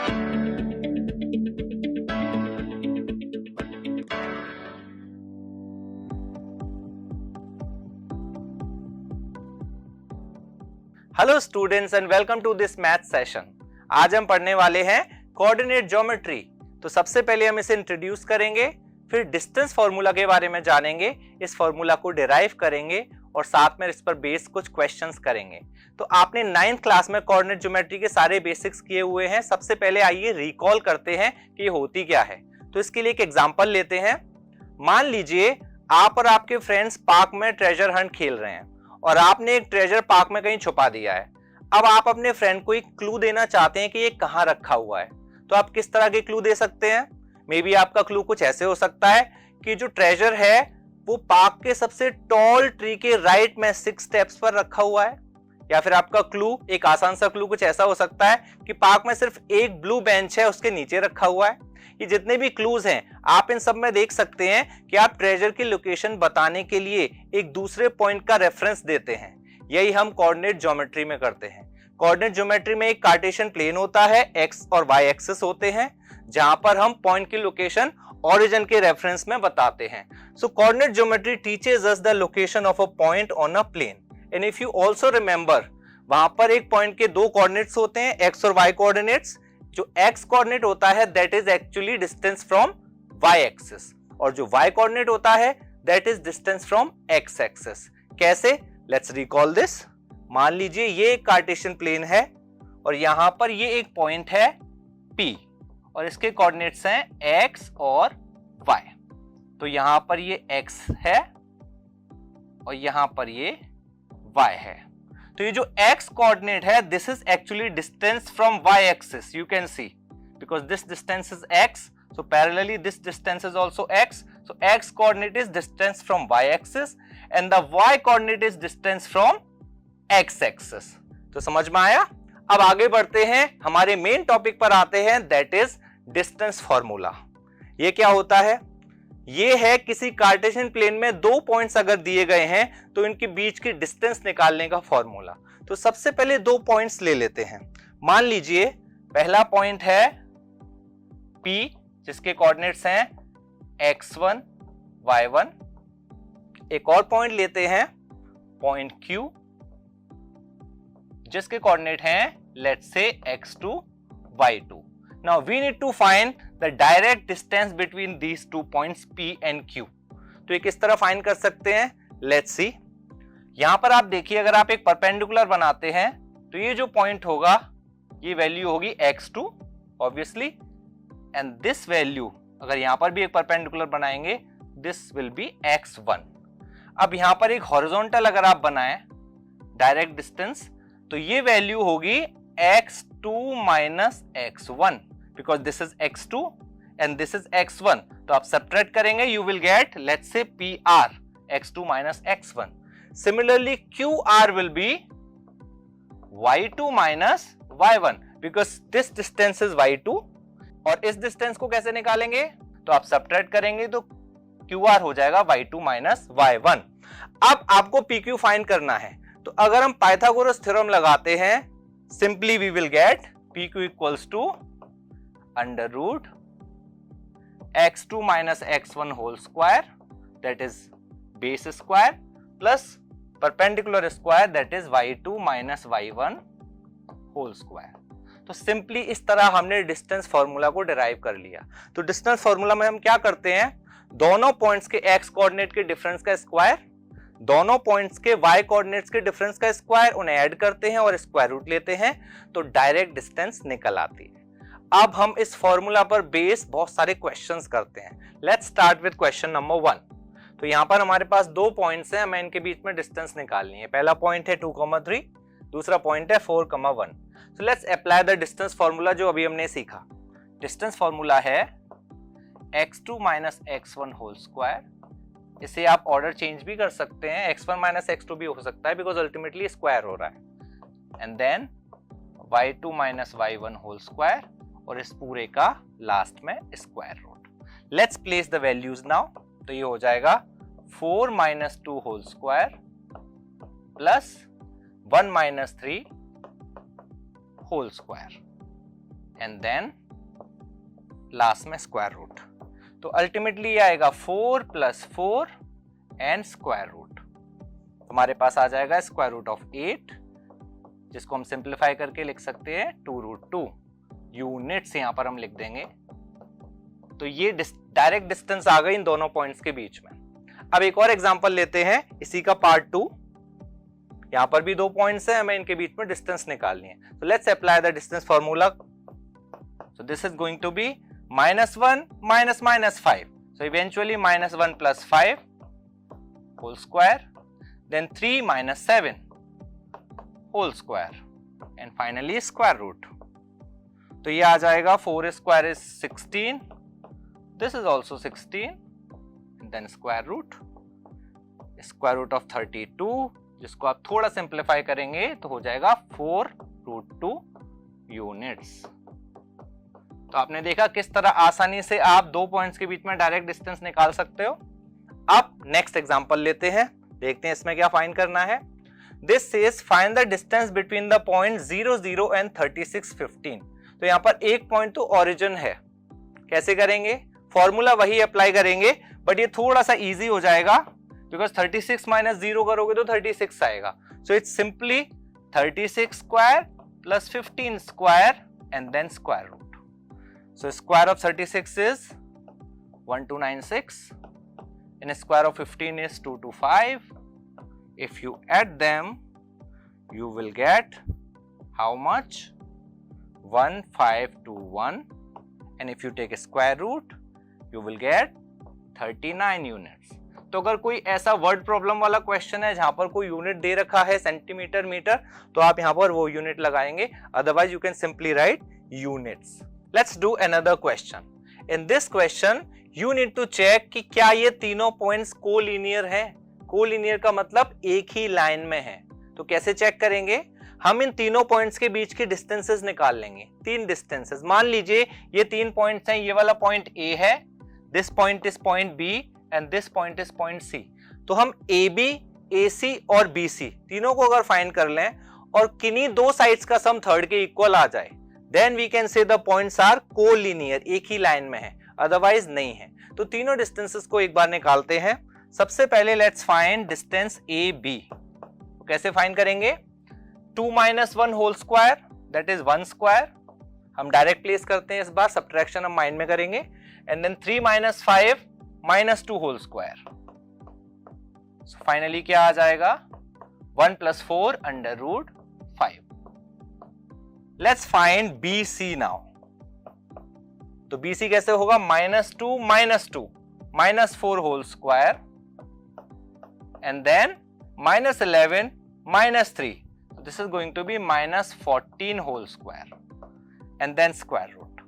Hello students and welcome to this math session. आज हम पढ़ने वाले हैं कोऑर्डिनेट ज्योमेट्री। तो सबसे पहले हम इसे इंट्रोड्यूस करेंगे, फिर डिस्टेंस फॉर्मूला के बारे में जानेंगे, इस फॉर्मूला को डिराइव करेंगे और साथ में इस पर बेस कुछ क्वेश्चंस करेंगे। तो आपने 9th क्लास में कोऑर्डिनेट ज्योमेट्री के सारे बेसिक्स किए हुए हैं। सबसे पहले आइए रिकॉल करते हैं कि ये होती क्या है। तो इसके लिए एक एग्जांपल लेते हैं। मान लीजिए आप और आपके फ्रेंड्स पार्क में ट्रेजर हंट खेल रहे हैं और आपने एक ट्रेजर पार्क में कहीं छुपा दिया है। अब आप अपने फ्रेंड को एक क्लू देना चाहते हैं कि ये कहां रखा हुआ है। तो आप किस तरह के क्लू दे सकते हैं? मे बी आपका क्लू कुछ ऐसे हो सकता है कि जो ट्रेजर है वो पार्क के सबसे टॉल ट्री के राइट में 6 स्टेप्स पर रखा हुआ है। या फिर आपका क्लू, एक आसान सा क्लू कुछ ऐसा हो सकता है कि पार्क में सिर्फ एक ब्लू बेंच है, उसके नीचे रखा हुआ है। ये जितने भी क्लूज हैं आप इन सब में देख सकते हैं कि आप ट्रेजर की लोकेशन बताने के लिए एक दूसरे पॉइंट का रेफरेंस देते हैं। यही हम कोऑर्डिनेट ज्योमेट्री में करते हैं। कोऑर्डिनेट ज्योमेट्री में एक कार्टेशियन प्लेन होता है, एक्स और वाई एक्सिस होते हैं, जहां पर हम पॉइंट की लोकेशन ओरिजिन के रेफरेंस में बताते हैं। So coordinate geometry teaches us the location of a point on a plane. And if you also remember, वहां पर एक पॉइंट के दो कोऑर्डिनेट्स होते हैं, एक्स और वाई कोऑर्डिनेट्स। जो x कोऑर्डिनेट होता है that is actually distance from y axis, और जो y कोऑर्डिनेट होता है that is distance from x axis. कैसे? Let's recall this. मान लीजिए ये एक कार्टेशियन प्लेन है और यहां पर ये एक पॉइंट है P और इसके कोऑर्डिनेट्स हैं x और y। तो यहां पर ये x है और यहां पर ये y है। तो ये जो x कोऑर्डिनेट है this is actually distance from y axis. You can see because this distance is x, so parallelly this distance is also x, so x coordinate is distance from y axis and the y coordinate is distance from x axis। तो समझ में आया? अब आगे बढ़ते हैं, हमारे main topic पर आते हैं, दैट इज डिस्टेंस फॉर्मूला। ये क्या होता है? ये है किसी कार्टेशियन प्लेन में दो पॉइंट्स अगर दिए गए हैं तो इनके बीच की डिस्टेंस निकालने का फॉर्मूला। तो सबसे पहले दो पॉइंट्स ले लेते हैं। मान लीजिए पहला पॉइंट है P जिसके कोऑर्डिनेट्स हैं x1 y1। एक और पॉइंट लेते हैं पॉइंट Q जिसके कोऑर्डिनेट हैं let's say x2 y2। Now we need to find the direct distance between these two points P and Q। तो ये किस तरह फाइंड कर सकते हैं? Let's see। यहां पर आप देखिए, अगर आप एक परपेंडिकुलर बनाते हैं तो ये जो पॉइंट होगा ये वैल्यू होगी x2 obviously, and this value अगर यहां पर भी एक परपेंडिकुलर बनाएंगे दिस विल बी x1। अब यहां पर एक हॉरिजॉन्टल अगर आप बनाएं डायरेक्ट डिस्टेंस तो ये वैल्यू होगी x2 minus x1 because this is x2 and this is x1। तो आप सब्ट्रैक्ट करेंगे, you will get let's say PR x2 minus x1। Similarly QR will be y2 minus y1 because this distance is y2। और इस distance को कैसे निकालेंगे? तो आप सब्ट्रैक्ट करेंगे तो QR हो जाएगा y2 minus y1। अब आपको PQ फाइंड करना है। तो अगर हम पाइथागोरस थ्योरम लगाते हैं simply we will get PQ equals to under root x2 minus x1 whole square that is base square plus perpendicular square that is y2 minus y1 whole square। तो simply इस तरह हमने distance formula को derive कर लिया। तो distance formula में हम क्या करते हैं? दोनों पॉइंट्स के x कोऑर्डिनेट के डिफरेंस का स्क्वायर, दोनों पॉइंट्स के y कोऑर्डिनेट्स के डिफरेंस का स्क्वायर, उन्हें ऐड करते हैं और स्क्वायर रूट लेते हैं तो डायरेक्ट डिस्टेंस निकल आती है। अब हम इस फॉर्मूला पर बेस बहुत सारे क्वेश्चंस करते हैं। Let's start with question number 1। तो यहां पर हमारे पास दो पॉइंट्स हैं, हमें इनके बीच में डिस्टेंस निकालनी है। पहला पॉइंट है 2,3, दूसरा पॉइंट है 4,1। So let's apply the distance formula जो अभी हमने सीखा। डिस्टेंस फॉर्मूला है x2 minus x1 whole square. इसे आप ऑर्डर चेंज भी कर सकते हैं, x1 माइनस x2 भी हो सकता है बिकॉज अल्टीमेटली स्क्वायर हो रहा है। And then y2 minus y1 whole square और इस पूरे का लास्ट में square root. Let's place the values now. तो ये हो जाएगा 4 minus 2 whole square plus 1 minus 3 whole square. And then last में स्क्वायर रूट। तो अल्टीमेटली ये आएगा 4 + 4 एंड स्क्वायर रूट। हमारे पास आ जाएगा स्क्वायर रूट ऑफ 8, जिसको हम सिंप्लीफाई करके लिख सकते हैं 2√2 यूनिट्स, यहां पर हम लिख देंगे। तो ये डायरेक्ट डिस्टेंस आ गई इन दोनों पॉइंट्स के बीच में। अब एक और एग्जांपल लेते हैं इसी का पार्ट 2। यहां पर भी 2 पॉइंट्स हैं, हमें इनके बीच में डिस्टेंस निकालनी है। तो let's apply the distance formula. So this is going to be -1 - -5, so eventually -1 + 5 whole square, then 3 - 7 whole square, and finally square root। तो ये आ जाएगा 4 square is 16, this is also 16, and then square root of 32, जिसको आप थोड़ा simplify करेंगे तो हो जाएगा 4√2 यूनिट्स। तो आपने देखा किस तरह आसानी से आप 2 पॉइंट्स के बीच में डायरेक्ट डिस्टेंस निकाल सकते हो। अब नेक्स्ट एग्जांपल लेते हैं, देखते हैं इसमें क्या फाइंड करना है। This says find the distance between the point 0, 0 and 36, 15। तो यहाँ पर एक पॉइंट तो ओरिजिन है, कैसे करेंगे? फॉर्मूला वही अप्लाई करेंगे, बट ये थोड़ा सा इजी हो जाएगा बिकॉज 36 - 0 करोगे तो 36 आएगा। So it's simply 36 square + 15 square and then square root. So square of 36 is 1296 and square of 15 is 225. If you add them, you will get how much? 1521, and if you take a square root, you will get 39 units. तो अगर कोई ऐसा word problem वाला question है जहां पर कोई unit दे रखा है सेंटीमीटर, मीटर, तो आप यहां पर वो यूनिट लगाएंगे, otherwise you can simply write units. Let's do another question. In this question, you need to check कि क्या ये तीनों पॉइंट्स कोलिनियर हैं। कोलिनियर का मतलब एक ही लाइन में है। तो कैसे चेक करेंगे? हम इन तीनों पॉइंट्स के बीच के डिस्टेंसेस निकाल लेंगे। 3 डिस्टेंसेस, मान लीजिए ये 3 पॉइंट्स हैं, ये वाला पॉइंट A है, this point is point B and this point is point C। तो हम AB, AC और BC तीनों को अगर फाइंड कर लें और किन्हीं 2 साइड्स का सम थर्ड के इक्वल आ जाए, then we can say the points are collinear, एक ही लाइन में है, अदरवाइज नहीं है। तो तीनों डिस्टेंसेस को एक बार निकालते हैं। सबसे पहले लेट्स फाइंड डिस्टेंस AB। तो कैसे फाइंड करेंगे? 2 - 1 whole square, that is 1 square. हम डायरेक्ट प्लेस करते हैं, इस बार सब्ट्रैक्शन हम माइंड में करेंगे। And then 3 - 5 - 2 whole square. So finally क्या आ जाएगा? 1 + 4 √5। Let's find BC now. तो BC कैसे होगा? -2 - 2 -4 whole square and then -11 - 3. So this is going to be -14 whole square and then square root.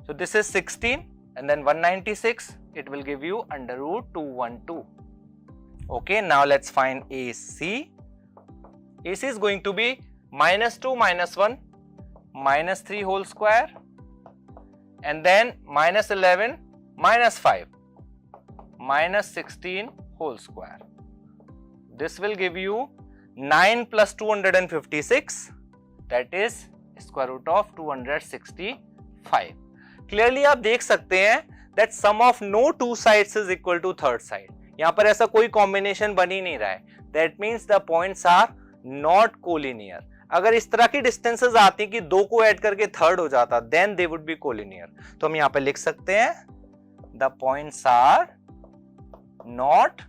So this is 16 and then 196. It will give you √212. Okay, now let's find AC. AC is going to be -2 - 1 -3 whole square and then -11 - 5 -16 whole square. This will give you 9 + 256, that is square root of 265. Clearly आप देख सकते हैं that sum of no two sides is equal to third side. यहाँ पर ऐसा कोई combination बन ही नहीं रहा है। That means the points are not collinear. अगर इस तरह की डिस्टेंसेस आती कि 2 को ऐड करके थर्ड हो जाता, then they would be collinear. तो हम यहां पे लिख सकते हैं the points are not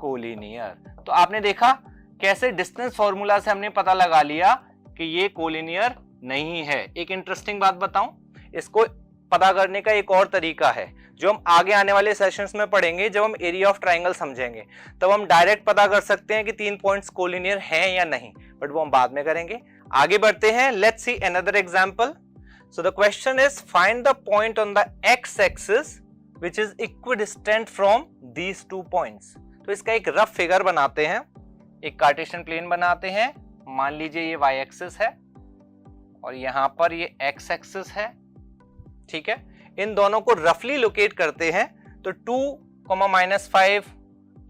collinear. तो आपने देखा कैसे डिस्टेंस फॉर्मूला से हमने पता लगा लिया कि ये कोलिनियर नहीं है। एक इंटरेस्टिंग बात बताऊं, इसको पता करने का एक और तरीका है जो हम आगे आने वाले सेशंस में पढ़ेंगे। जब हम एरिया ऑफ ट्राइंगल समझेंगे तब हम डायरेक्ट पता कर सकते हैं कि 3 पॉइंट्स कोलिनियर हैं या नहीं, बट वो हम बाद में करेंगे। आगे बढ़ते हैं, let's see another example. So the question is find the point on the x axis which is equidistant from these 2 points. तो इसका एक रफ फिगर बनाते हैं, एक कार्टेशियन प्लेन बनाते हैं। मान लीजिए ये y एक्सिस है और यहां पर ये x एक्सिस है, ठीक है। इन दोनों को रफली लोकेट करते हैं। तो 2, -5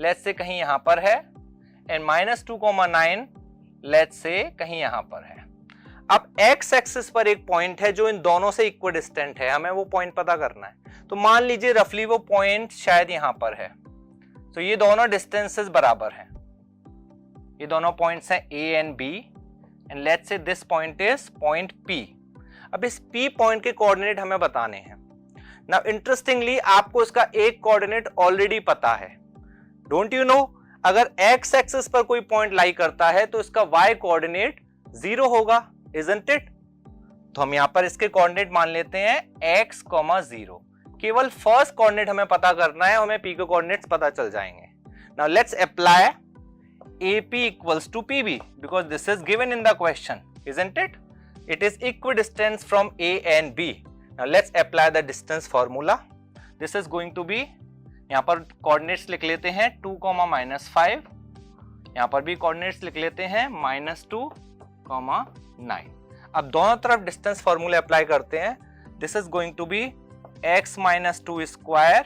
लेट्स से कहीं यहां पर है एंड -2, 9 लेट्स से कहीं यहां पर है। अब एक्स एक्सिस पर एक पॉइंट है जो इन दोनों से इक्वल डिस्टेंट है, हमें वो पॉइंट पता करना है। तो मान लीजिए रफली वो पॉइंट शायद यहां पर है, तो ये दोनों डिस्टेंसेस बराबर हैं, ये दोनों पॉइंट्स हैं A and B, and let's say this point is point P. अब इस पी पॉइंट के कोऑर्डिनेट हमें बताने हैं। नाउ इंटरेस्टिंगली आपको इसका एक कोऑर्डिनेट ऑलरेडी पता है, डोंट यू नो, अगर एक्स एक्सिस पर कोई पॉइंट लाई करता है तो इसका वाई कोऑर्डिनेट 0 होगा, इजंट इट? तो हम यहां पर इसके कोऑर्डिनेट मान लेते हैं x, 0। केवल फर्स्ट कोऑर्डिनेट हमें पता करना है, हमें p के कोऑर्डिनेट्स पता चल जाएंगे। Now let's apply AP equals to PB because this is given in the question, isn't it? It is equidistant from A and B. Now let's apply the distance formula. This is going to be, यहाँ पर coordinates लिख लेते हैं 2, -5, यहाँ पर भी coordinates लिख लेते हैं -2, 9। अब दोनों तरफ डिस्टेंस फॉर्मूला अप्लाई करते हैं। This is going to be x - 2 square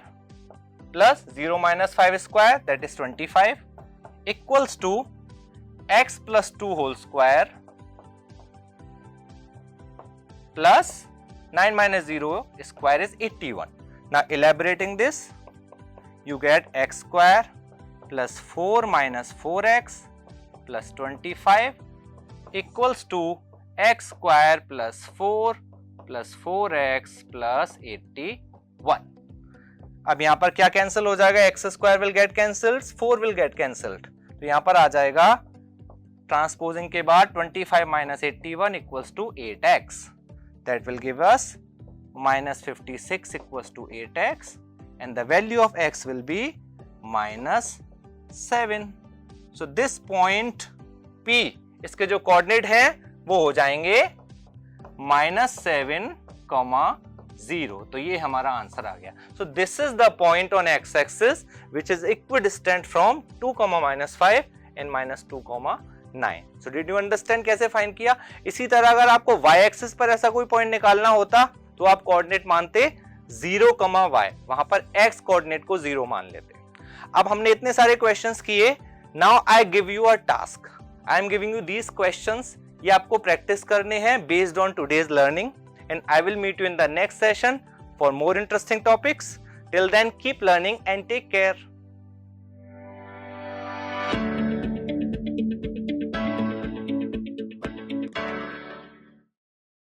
plus 0 - 5 square, that is 25, equals to x + 2 whole square plus 9 - 0 square is 81. Now elaborating this, you get x square plus 4 - 4x plus 25 equals to x square plus 4 plus 4x plus 81. अब यहां पर क्या cancel हो जाएगा? X square will get cancelled, 4 will get cancelled, तो यहां पर आ जाएगा ट्रांसपोजिंग के बाद 25 - 81 equals to 8x. That will give us -56 equals to 8x and the value of x will be -7. So this point P, इसके जो कोऑर्डिनेट है वो हो जाएंगे -7, 0. तो ये हमारा आंसर आ गया. So this is the point on x axis which is equidistant from 2, -5 and -2, 9. So did you understand कैसे फाइंड किया? इसी तरह अगर आपको y एक्सिस पर ऐसा कोई पॉइंट निकालना होता तो आप कोऑर्डिनेट मानते 0, y, वहां पर x कोऑर्डिनेट को 0 मान लेते. अब हमने इतने सारे क्वेश्चंस किए. Now I give you a task. I am giving you these questions. ये आपको प्रैक्टिस करने हैं based on today's learning, and I will meet you in the next session for more interesting topics. Till then keep learning and take care.